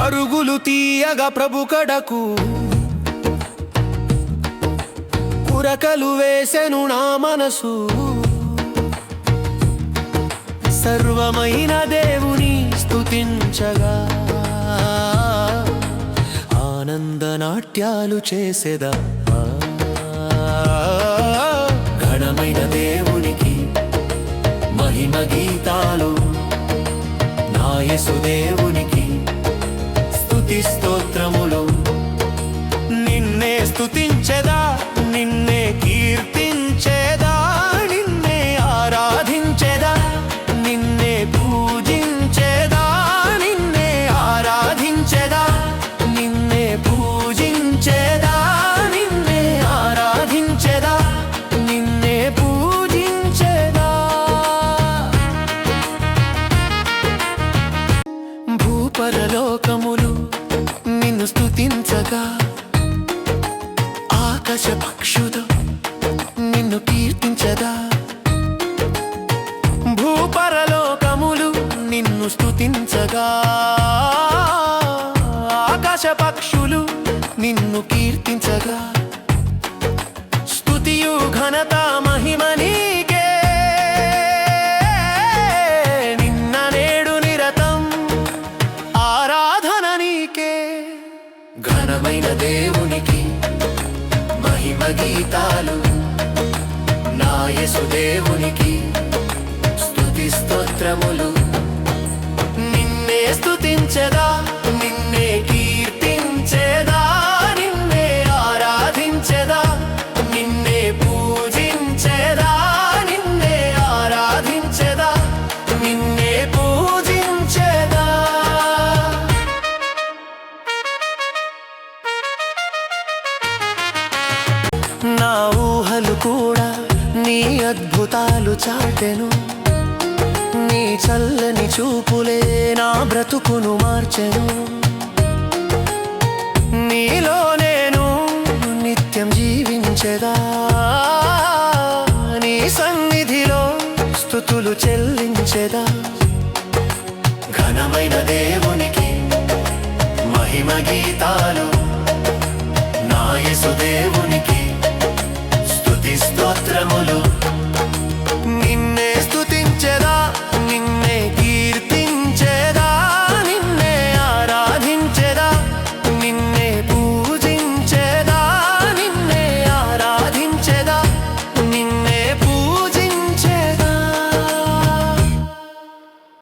పరుగులు తీయగా ప్రభు కడకు ఉరకలు వేసెను నా మనసు. సర్వమైన దేవుని స్తుతించగా ఆనంద నాట్యాలు చేసేదా. ఘనమైన దేవునికి మహిమ గీతాలు, నా యేసు దేవునికి స్తుతి స్తోత్రములు. నిన్నే స్తుతించెదా, నిన్నే కీర్తించెదా, నిన్నే ఆరాధించెదా, నిన్నే పూజించెదా, నిన్నే ఆరాధించెదా, నిన్నే పూజించెదా, నిన్నే ఆరాధించెదా, నిన్నే పూజించెదా. భూపరలోకములు నిన్ను స్తుతించగా, ఆకాశ పక్షులు నిన్ను కీర్తించదా. భూపరలోకములు నిన్ను స్తుతించగా, ఆకాశ పక్షులు నిన్ను కీర్తించగా. స్తుతియు ఘనత మహిమ నీకే, నిన్న నేడు నిరతం ఆరాధన నీకే. ఘనమైన దేవునికి మహిమ గీతాలు, నా యేసు దేవునికి స్తుతి స్తోత్రములు. నిన్నే స్తుతించెదా, నిన్నే కీర్తించెదా, నిన్నే ఆరాధించెదా, నిన్నే పూజించెదా, నిన్నే ఆరాధించెదా, నిన్నే పూజించెదా. నా ఊహలు కూడా నీ అద్భుతాలు చాటెను, నీ చల్లని చూపులే నా బ్రతుకును మార్చెను. నీలో నేను నిత్యం జీవించెదా, నీ సన్నిధిలో స్తుతులు చెల్లించెదా. ఘనమైన దేవునికి మహిమ గీతాలు, నా యేసు దేవునికి స్తుతి స్తోత్రములు.